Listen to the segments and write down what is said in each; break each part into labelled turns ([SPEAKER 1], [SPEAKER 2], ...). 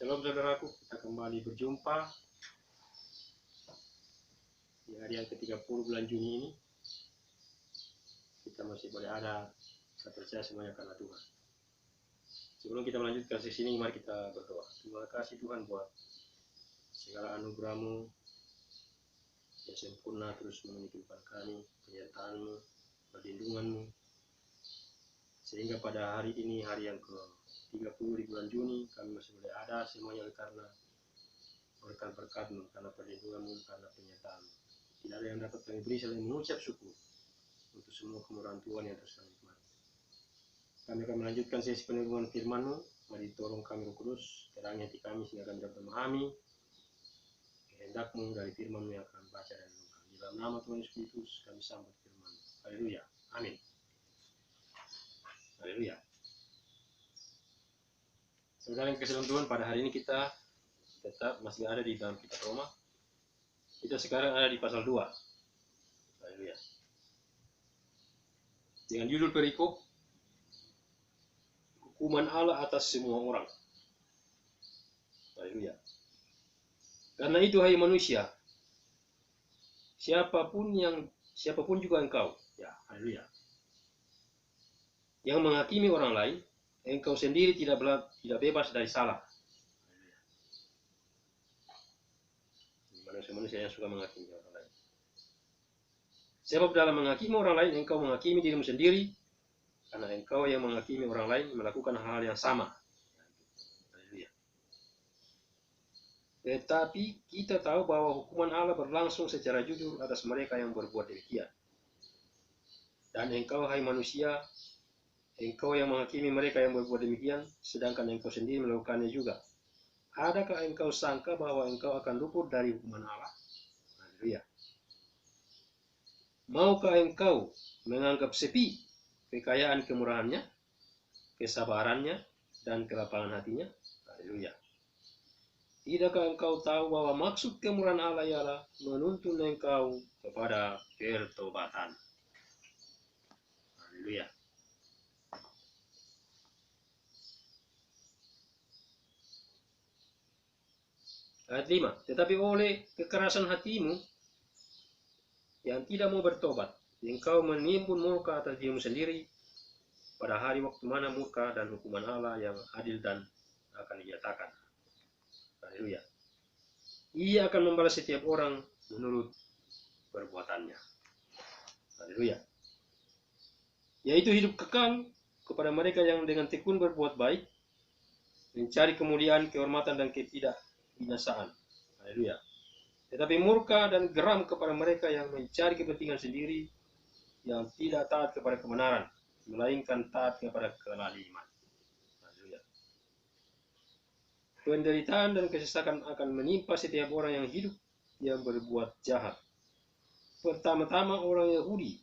[SPEAKER 1] Shalom saudaraku, kita kembali berjumpa di hari yang ke-30 bulan Juni ini. Kita masih boleh ada, saya percaya semuanya karena Tuhan. Sebelum kita melanjutkan sesi ini, mari kita berdoa. Terima kasih Tuhan buat segala anugerah-Mu yang sempurna terus memenuhi kehidupan kami, penyertaan-Mu, perlindungan-Mu. Sehingga pada hari ini, hari yang ke-30 di bulan Juni, kami masih boleh ada semuanya karena berkat-berkat-Mu, karena perlindungan-Mu, karena penyertaan-Mu. Tidak ada yang dapat kami beri selain mengucap syukur untuk semua kemurahan Tuhan yang terus kami nikmati. Kami akan melanjutkan sesi penerangan firman-Mu. Mari tolong kami Roh Kudus, terangi hati kami sehingga kami dapat memahami kehendak-Mu dari firman-Mu yang akan baca dan renungkan. Di dalam nama Tuhan Yesus Kristus kami sambut firman-Mu. Haleluya. Amin. Haleluya. Saudara yang kasih Tuhan, pada hari ini kita tetap masih ada di dalam kitab Roma. Kita sekarang ada di pasal 2. Haleluya. Dengan judul perikop, hukuman Allah atas semua orang. Haleluya. Karena itu hai manusia, siapapun juga engkau, ya, haleluya, yang menghakimi orang lain, engkau sendiri tidak bebas dari salah. Manusia-manusia yang suka menghakimi orang lain. Sebab dalam menghakimi orang lain, engkau menghakimi dirimu sendiri, karena engkau yang menghakimi orang lain melakukan hal yang sama. Haleluya. Tetapi kita tahu bahwa hukuman Allah berlangsung secara jujur atas mereka yang berbuat demikian. Dan engkau, hai manusia, engkau yang menghakimi mereka yang berbuat demikian, sedangkan engkau sendiri melakukannya juga. Adakah engkau sangka bahwa engkau akan luput dari hukuman Allah? Haleluya. Maukah engkau menganggap sepi kekayaan kemurahannya, kesabarannya, dan kelapangan hatinya? Haleluya. Tidakkah engkau tahu bahwa maksud kemurahan Allah ialah menuntun engkau kepada pertobatan? Haleluya. Ayat 5. Tetapi oleh kekerasan hatimu yang tidak mau bertobat, engkau menimbun murka atas dirimu sendiri pada hari waktu mana murka dan hukuman Allah yang adil dan akan dinyatakan. Haleluya. Ia akan membalas setiap orang menurut perbuatannya. Haleluya. Yaitu hidup kekal kepada mereka yang dengan tekun berbuat baik, mencari kemuliaan, kehormatan, dan ketidakbinasaan. Haleluya. Tetapi murka dan geram kepada mereka yang mencari kepentingan sendiri, yang tidak taat kepada kebenaran, melainkan taat kepada kelaliman. Haleluya. Penderitaan dan kesesakan akan menimpa setiap orang yang hidup yang berbuat jahat. Pertama-tama orang Yahudi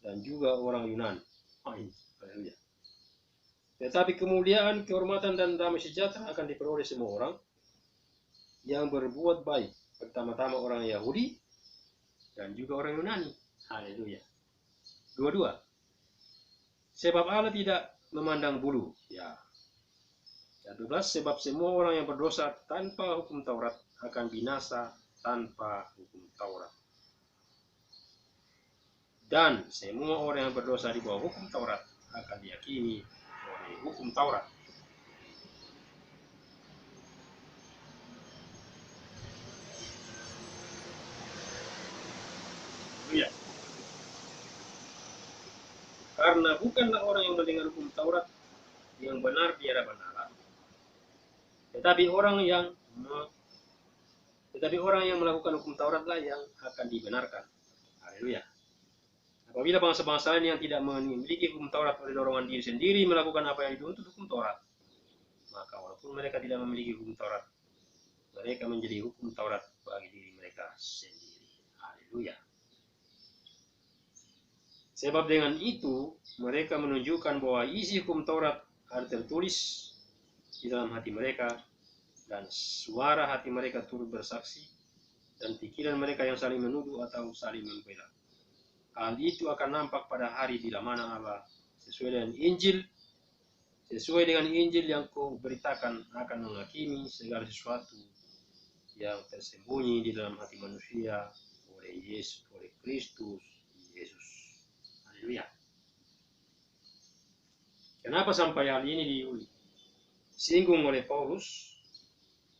[SPEAKER 1] dan juga orang Yunani. Haleluya. Tetapi kemuliaan, kehormatan, dan damai sejahtera akan diperoleh semua orang yang berbuat baik. Pertama-tama orang Yahudi dan juga orang Yunani. Haleluya. Dua-dua. Sebab Allah tidak memandang bulu. Ya. 12. Sebab semua orang yang berdosa tanpa hukum Taurat akan binasa tanpa hukum Taurat. Dan semua orang yang berdosa di bawah hukum Taurat akan diyakini oleh hukum Taurat. Ya. Karena bukanlah orang yang mendengar hukum Taurat yang benar di hadapan Allah, tetapi orang yang melakukan hukum Tauratlah yang akan dibenarkan. Haleluya. Apabila bangsa-bangsa lain yang tidak memiliki hukum Taurat oleh dorongan diri sendiri melakukan apa yang dituntut hukum Taurat, maka walaupun mereka tidak memiliki hukum Taurat, mereka menjadi hukum Taurat bagi diri mereka sendiri. Haleluya. Sebab dengan itu mereka menunjukkan bahwa isi hukum Taurat ada tertulis di dalam hati mereka, dan suara hati mereka turut bersaksi, dan pikiran mereka yang saling menuduh atau saling membela. Hal itu akan nampak pada hari bila mana Allah sesuai dengan Injil sesuai dengan Injil yang kau beritakan akan menghakimi segala sesuatu yang tersembunyi di dalam hati manusia oleh Yesus, oleh Kristus Yesus. Haleluya. Kenapa sampai hal ini disinggung oleh Paulus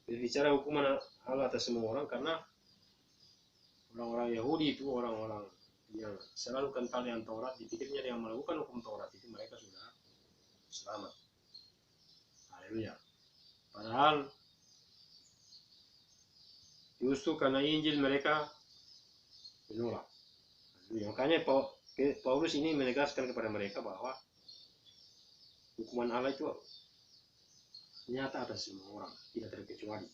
[SPEAKER 1] berbicara hukuman Allah atas semua orang? Karena orang-orang Yahudi itu orang-orang yang selalu kental dengan Taurat, dipikirnya yang melakukan hukum Taurat itu mereka sudah selamat. Haleluya. Padahal justru karena Injil mereka menolak. Makanya Paulus ini menegaskan kepada mereka bahwa hukuman Allah itu nyata atas semua orang, tidak terkecuali.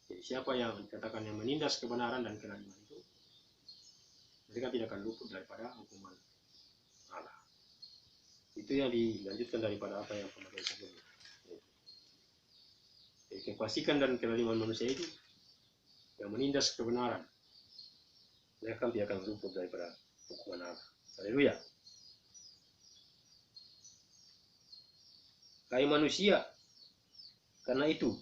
[SPEAKER 1] Jadi siapa yang dikatakan yang menindas kebenaran dan keadilan itu, mereka tidak akan luput daripada hukuman Allah. Itu yang dilanjutkan daripada apa yang pernah sebelumnya. Jadi kefasikan dan keadilan manusia itu yang menindas kebenaran, mereka tidak akan luput daripada hukuman Allah. Haleluya. Hai manusia, karena itu,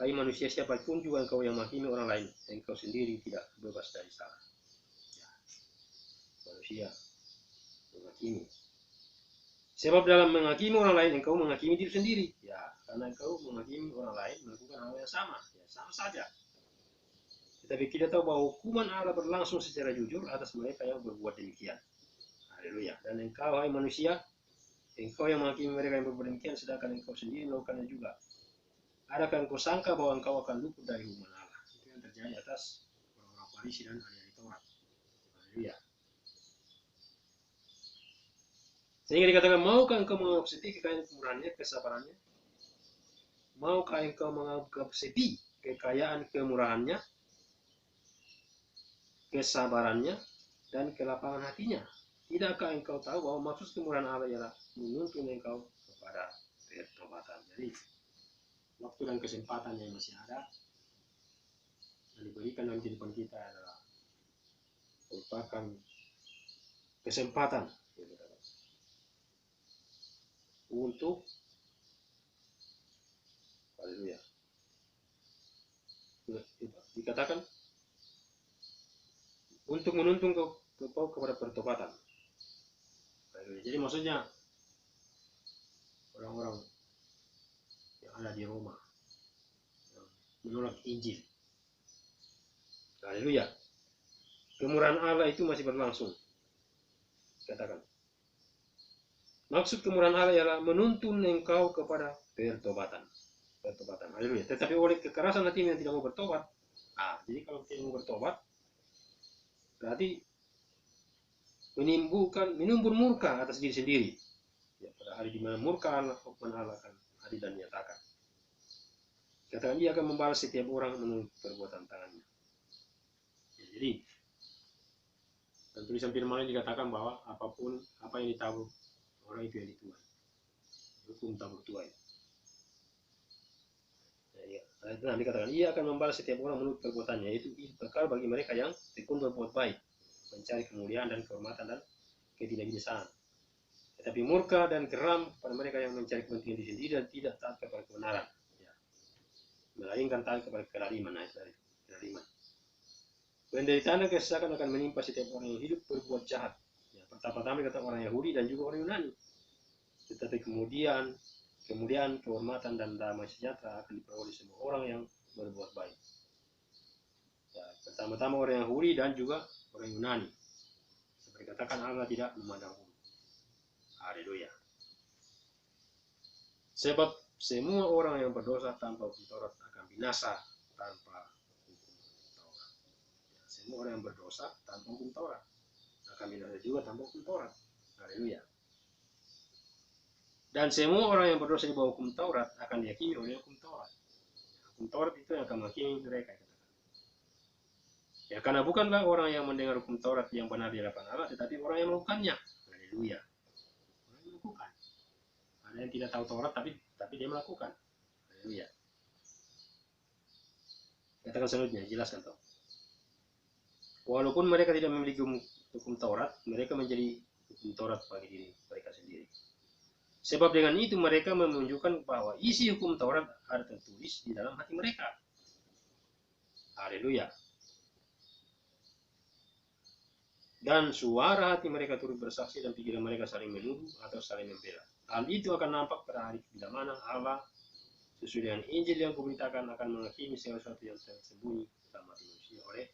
[SPEAKER 1] hai manusia siapapun juga engkau yang menghakimi orang lain, engkau sendiri tidak bebas dari salah. Ya. Manusia menghakimi. Sebab dalam menghakimi orang lain, engkau menghakimi diri sendiri. Ya, karena engkau menghakimi orang lain melakukan hal yang sama, ya sama saja. Tetapi kita tahu bahwa hukuman Allah berlangsung secara jujur atas mereka yang berbuat demikian. Haleluya. Dan engkau, hai manusia, engkau yang menghakimi mereka yang berbuat demikian, sedangkan engkau sendiri melakukannya juga. Adakah engkau sangka bahwa engkau akan luput dari hukuman Allah? Itu yang terjadi atas orang-orang Farisi dan ahli Taurat. Haleluya. Sehingga dikatakan, maukah engkau menganggap sepi kekayaan kemurahannya, kesabarannya? Maukah engkau menganggap sepi kekayaan kemurahannya, kesabarannya, dan kelapangan hatinya? Tidakkah engkau tahu bahwa maksud kemurahan Allah ialah menuntun engkau kepada pertobatan? Jadi, waktu dan kesempatan yang masih ada yang diberikan dalam kehidupan kita adalah merupakan kesempatan untuk haleluya. Dikatakan untuk menuntun kau kepada pertobatan. Haleluya. Jadi maksudnya orang-orang yang ada di Roma yang menolak Injil. Haleluya. Kemurahan Allah itu masih berlangsung. Katakan. Maksud kemurahan Allah ialah menuntun engkau kepada pertobatan. Pertobatan. Haleluya. Tetapi oleh kekerasan hati yang tidak mau bertobat. Jadi kalau tidak mau bertobat, berarti menimbun murka atas diri sendiri. Ya, pada hari di mana murka Allah, hukuman Allah akan hadir dan nyatakan. Katakan dia akan membalas setiap orang menurut perbuatan tangannya. Ya, jadi dan tulisan firman dikatakan bahwa apapun apa yang ditabur orang itu yang dituai. Hukum tabur tuai. Nah, dikatakan ia akan membalas setiap orang menurut perbuatannya, yaitu kekal bagi mereka yang tekun berbuat baik, mencari kemuliaan dan kehormatan dan ketidakbiasaan. Tetapi murka dan geram pada mereka yang mencari kepentingan diri sendiri dan tidak taat kepada kebenaran, ya, melainkan taat kepada kelaliman. Kelaliman. Penderitaan dan kesesakan akan menimpa setiap orang yang hidup berbuat jahat. Ya, pertama-tama dikatakan orang Yahudi dan juga orang Yunani. Tetapi kemudian kemuliaan, kehormatan, dan damai sejahtera akan diperoleh semua orang yang berbuat baik. Ya, pertama-tama orang Yahudi dan juga orang Yunani. Seperti katakan Allah tidak memandang bulu. Haleluya. Sebab semua orang yang berdosa tanpa hukum Taurat akan binasa tanpa hukum Taurat. Ya, semua orang yang berdosa tanpa hukum Taurat akan binasa juga tanpa hukum Taurat. Haleluya. Dan semua orang yang berdosa di bawah hukum Taurat akan dihakimi oleh hukum Taurat. Hukum Taurat itu yang akan menghakimi mereka. Ya, karena bukanlah orang yang mendengar hukum Taurat yang benar di hadapan Allah, tetapi orang yang melakukannya. Haleluya. Orang yang melakukan. Ada yang tidak tahu Taurat tapi dia melakukan. Haleluya. Katakan selanjutnya, jelaskan toh. Walaupun mereka tidak memiliki hukum Taurat, mereka menjadi hukum Taurat bagi diri mereka sendiri. Sebab dengan itu mereka menunjukkan bahwa isi hukum Taurat ada tertulis di dalam hati mereka. Haleluya. Dan suara hati mereka turut bersaksi dan pikiran mereka saling menuduh atau saling membela. Hal itu akan nampak pada hari bila mana Allah sesuai dengan Injil yang kuberitakan akan menghakimi segala sesuatu yang tersembunyi dalam hati manusia oleh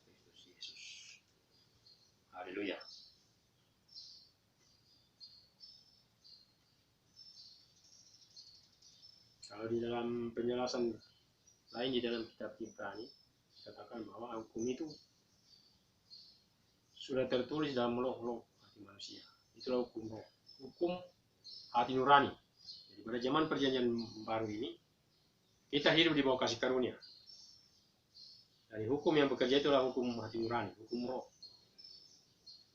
[SPEAKER 1] Kristus Yesus. Haleluya. Kalau di dalam penjelasan lain di dalam kitab Ibrani katakan bahwa hukum itu sudah tertulis dalam loh hati manusia. Itulah hukum roh, hukum hati nurani. Jadi pada zaman perjanjian baru ini kita hidup di bawah kasih karunia. Dari hukum yang bekerja itulah hukum hati nurani, hukum roh.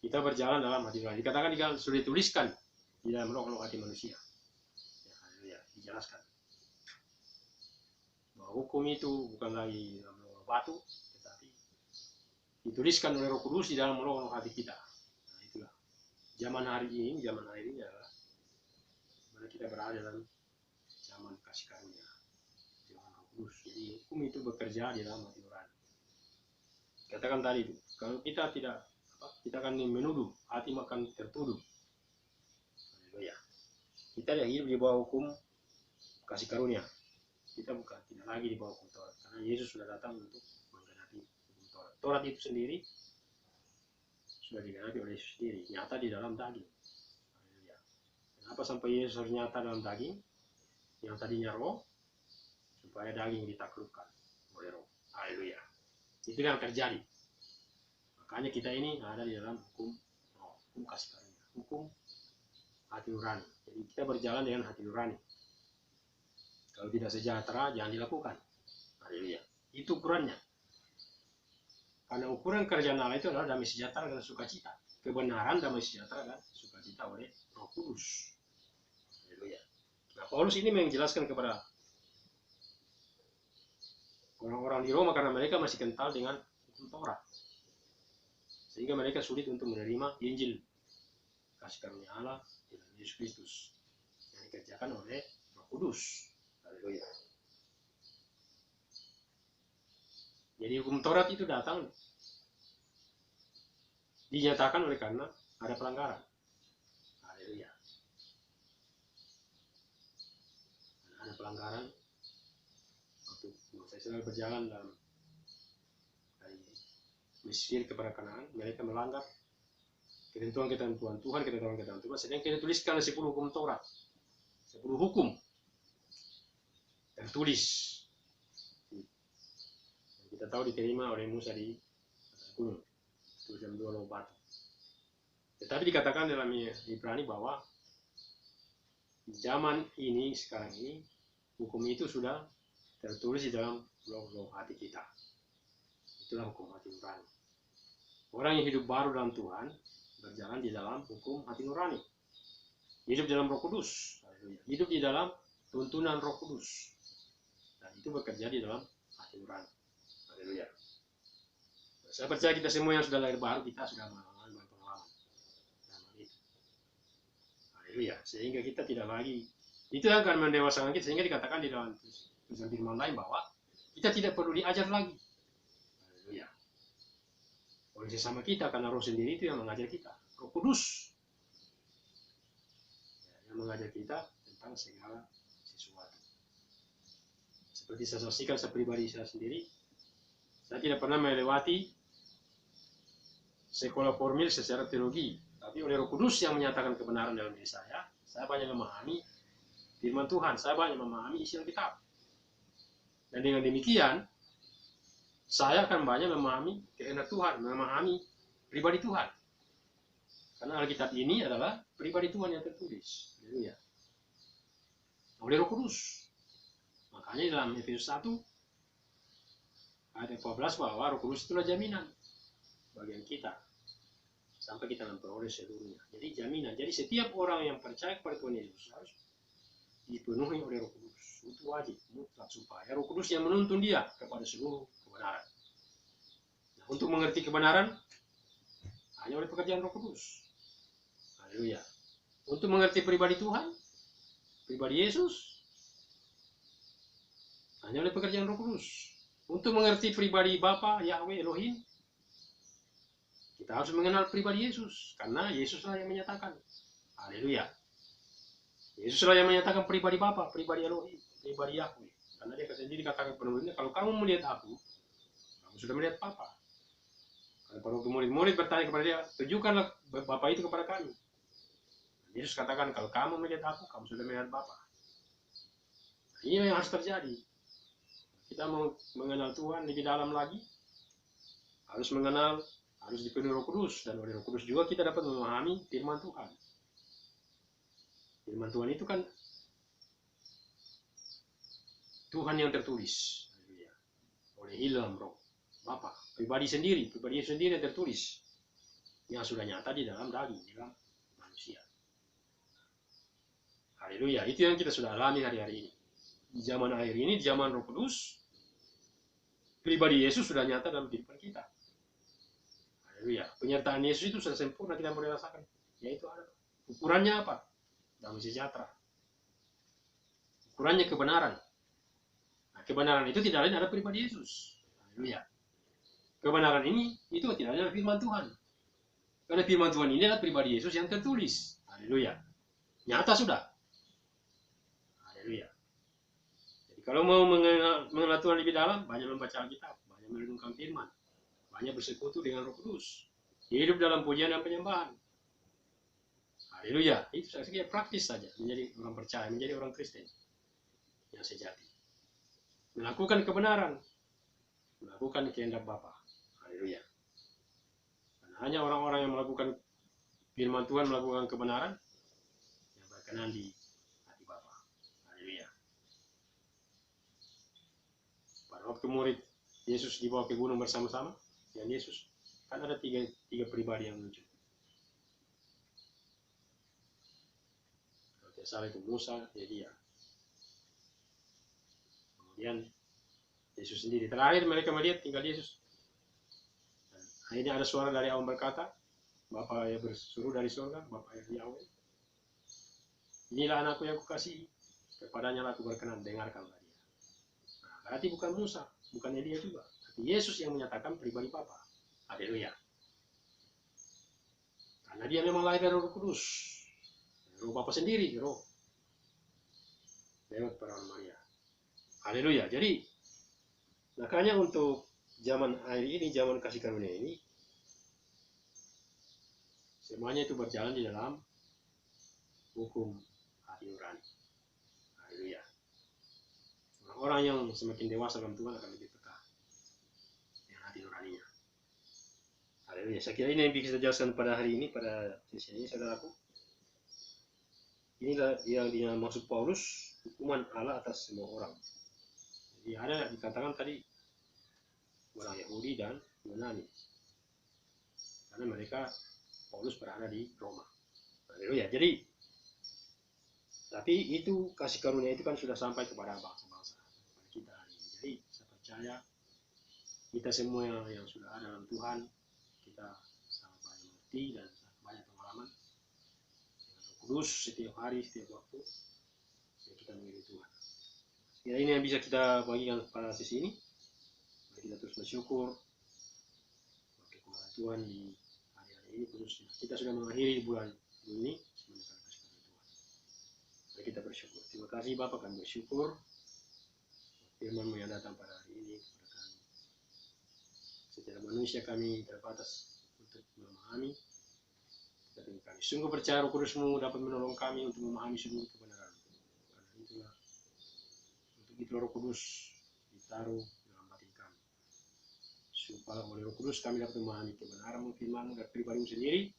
[SPEAKER 1] Kita berjalan dalam hati nurani. Dikatakan sudah dituliskan di dalam loh hati manusia. Ya, dijelaskan bahwa hukum itu bukan lagi dalam loh batu, tetapi dituliskan oleh Roh Kudus di dalam loh hati kita. Nah, itulah zaman hari ini adalah mana kita berada dalam zaman kasih karunia, zaman Roh Kudus. Jadi hukum itu bekerja di dalam hati nurani. Katakan tadi, kalau kita tidak, kita akan menuduh, hati akan tertuduh. Haleluya. Kita tidak hidup di bawah hukum kasih karunia. Kita bukan tidak lagi di bawah hukum Taurat, karena Yesus sudah datang untuk menggenapi hukum Taurat. Taurat itu sendiri sudah digenapi oleh Yesus sendiri, nyata di dalam daging. Haleluya. Kenapa sampai Yesus harus nyata dalam daging? Yang tadinya roh, supaya daging ditaklukkan oleh roh. Haleluya. Itu yang terjadi. Makanya kita ini ada di dalam hukum roh, hukum kasih karunia, hukum hati nurani. Jadi kita berjalan dengan hati nurani. Kalau tidak sejahtera, jangan dilakukan. Haleluya. Itu ukurannya. Karena ukuran kerjaan Allah itu adalah damai sejahtera dan sukacita. Kebenaran, damai sejahtera dan sukacita oleh Roh Kudus. Haleluya. Nah, Paulus ini menjelaskan kepada orang-orang di Roma karena mereka masih kental dengan hukum Taurat. Sehingga mereka sulit untuk menerima Injil kasih karunia Allah dengan Yesus Kristus yang dikerjakan oleh Roh Kudus. Haleluya. Jadi hukum Taurat itu datang dinyatakan oleh karena ada pelanggaran. Haleluya. Ada pelanggaran waktu bangsa Israel berjalan dari Mesir kepada Kanaan, mereka melanggar ketentuan-ketentuan Tuhan, ketentuan-ketentuan Tuhan. Sedang kita tuliskan 10 hukum Taurat, 10 hukum tertulis. Dan kita tahu diterima oleh Musa di atas gunung, tulisan 2 loh batu. Tetapi dikatakan dalam Ibrani bahwa di zaman ini, sekarang ini, hukum itu sudah tertulis di dalam loh hati kita. Itulah hukum hati nurani. Orang yang hidup baru dalam Tuhan berjalan di dalam hukum hati nurani. Hidup dalam Roh Kudus. Hidup di dalam tuntunan Roh Kudus. Dan itu bekerja di dalam hati nurani. Haleluya. Saya percaya kita semua yang sudah lahir baru, kita sudah mengalami pengalaman dalam itu. Haleluya. Sehingga kita tidak lagi, itu yang akan mendewasakan kita, sehingga dikatakan di dalam tulisan firman lain bahwa kita tidak perlu diajar lagi. Haleluya. Oleh sesama kita, karena Roh sendiri itu yang mengajar kita. Roh Kudus yang mengajar kita tentang segala sesuatu. Seperti saya saksikan pribadi saya sendiri, saya tidak pernah melewati sekolah formil secara teologi, tapi oleh Roh Kudus yang menyatakan kebenaran dalam diri saya banyak memahami firman Tuhan, saya banyak memahami isi Alkitab. Dan dengan demikian, saya akan banyak memahami kehendak Tuhan, memahami pribadi Tuhan. Karena Alkitab ini adalah pribadi Tuhan yang tertulis. Haleluya. Oleh Roh Kudus. Makanya dalam Efesus 1 ayat 14 bahwa Roh Kudus itulah jaminan bagian kita sampai kita memperoleh seluruhnya. Jadi jaminan. Jadi setiap orang yang percaya kepada Tuhan Yesus harus dipenuhi oleh Roh Kudus. Itu wajib, mutlak, supaya Roh Kudus yang menuntun dia kepada seluruh kebenaran. Nah, untuk mengerti kebenaran hanya oleh pekerjaan Roh Kudus. Haleluya. Untuk mengerti pribadi Tuhan pribadi Yesus, hanya oleh pekerjaan Roh Kudus. Untuk mengerti pribadi Bapa, Yahweh, Elohim, kita harus mengenal pribadi Yesus, karena Yesuslah yang menyatakan. Haleluya. Yesuslah yang menyatakan pribadi Bapa, pribadi Elohim, pribadi Yahweh. Karena dia sendiri katakan kepada muridnya, kalau kamu melihat aku, kamu sudah melihat Bapa. Kalau murid-murid bertanya kepada dia, tunjukkanlah Bapa itu kepada kami. Yesus katakan, kalau kamu melihat aku, kamu sudah melihat Bapa. Ini yang harus terjadi. Kita mau mengenal Tuhan lebih dalam lagi, harus mengenal, harus dipenuhi Roh Kudus, dan oleh Roh Kudus juga kita dapat memahami firman Tuhan. Firman Tuhan itu kan Tuhan yang tertulis oleh ilham Roh Bapa, pribadi Yesus sendiri yang tertulis, yang sudah nyata di dalam daging, di dalam manusia. Haleluya, itu yang kita sudah alami hari-hari ini. Di zaman akhir ini, di zaman Roh Kudus, pribadi Yesus sudah nyata dalam kehidupan kita. Haleluya. Penyertaan Yesus itu sudah sempurna kita boleh rasakan. Yaitu ada. Ukurannya apa? Damai sejahtera. Ukurannya kebenaran. Nah, kebenaran itu tidak lain ada pribadi Yesus. Haleluya. Kebenaran ini itu tidak ada firman Tuhan. Karena firman Tuhan ini adalah pribadi Yesus yang tertulis. Haleluya. Nyata sudah. Haleluya. Kalau mau mengenal Tuhan lebih dalam, banyak membaca Alkitab, banyak merenungkan firman, banyak bersekutu dengan Roh Kudus, hidup dalam pujian dan penyembahan. Haleluya, itu saja praktis saja, menjadi orang percaya, menjadi orang Kristen yang sejati. Melakukan kebenaran, melakukan kehendak Bapa. Haleluya. Karena hanya orang-orang yang melakukan firman Tuhan, melakukan kebenaran, yang berkenan di hati Bapa. Haleluya. Waktu murid Yesus dibawa ke gunung bersama-sama dengan Yesus, kan ada tiga pribadi yang muncul. Kalau tidak salah itu Musa, Elia. Kemudian Yesus sendiri. Terakhir mereka melihat tinggal Yesus. Dan akhirnya ada suara dari awan berkata, Bapa yang bersuruh dari surga, Bapa yang Yahweh. Inilah anakku yang kukasihi, kepadanya aku berkenan, dengarkanlah dia. Berarti bukan Musa, bukan Elia juga. Tapi Yesus yang menyatakan pribadi Bapa. Haleluya. Karena dia memang lahir dari Roh Kudus. Roh Bapa sendiri, Roh. Lewat perawan Maria. Haleluya. Jadi, makanya untuk zaman akhir ini, zaman kasih karunia ini, semuanya itu berjalan di dalam hukum hati nurani. Haleluya. Orang yang semakin dewasa dalam Tuhan akan lebih peka dengan hati nuraninya. Haleluya. Saya kira ini yang bisa saya jelaskan pada hari ini, pada sesi ini, saudaraku. Inilah yang dimaksud Paulus, hukuman Allah atas semua orang. Jadi ada dikatakan tadi orang Yahudi dan Yunani, karena mereka Paulus berada di Roma. Haleluya. Jadi, tapi itu kasih karunia itu kan sudah sampai kepada bangsa-bangsa, kepada kita hari ini. Jadi saya percaya kita semua yang sudah ada dalam Tuhan, kita sangat banyak mengerti dan sangat banyak pengalaman dengan Roh Kudus setiap hari, setiap waktu, yang kita mengiring Tuhan. Ya, ini yang bisa kita bagikan pada sisi ini. Mari kita terus bersyukur bagi kemurahan Tuhan di hari-hari ini khususnya. Kita sudah mengakhiri bulan ini sebenarnya kasih karunia Tuhan. Mari kita bersyukur. Terima kasih Bapak, kami bersyukur firman-Mu yang datang pada hari ini kepada kami. Secara manusia kami terbatas untuk memahami, tapi kami sungguh percaya Roh Kudus-Mu dapat menolong kami untuk memahami seluruh kebenaran. Karena itulah, untuk itu Roh Kudus ditaruh dalam hati kami, supaya oleh Roh Kudus kami dapat memahami kebenaran-Mu, firman-Mu, dan pribadi-Mu sendiri,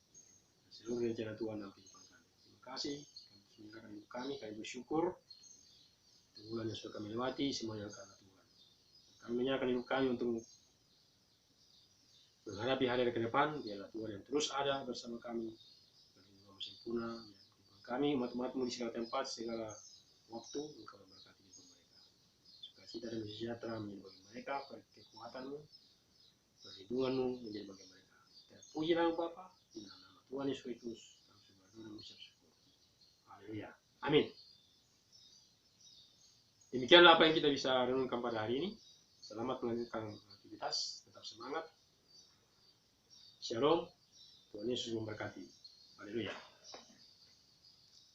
[SPEAKER 1] dan seluruh rencana Tuhan dalam kehidupan kami. Terima kasih, kami menyerahkan hidup kami bersyukur untuk bulan yang sudah kami lewati, semuanya karena Tuhan. Kami menyerahkan hidup kami untuk menghadapi hari ke depan. Biarlah Tuhan yang terus ada bersama kami, berlindung sempurna kehidupan kami, umat-umat-Mu di segala tempat, segala waktu. Engkau memberkati hidup mereka. Sukacita dan sejahtera menjadi bagi mereka, kekuatan-Mu, perlindungan-Mu menjadi bagi mereka. Terpuji nama Bapa, di dalam nama Tuhan Yesus Kristus, kami berdoa dan mengucap syukur. Haleluya. Amin. Demikianlah apa yang kita bisa renungkan pada hari ini. Selamat melanjutkan aktivitas, tetap semangat. Shalom, Tuhan Yesus memberkati. Haleluya.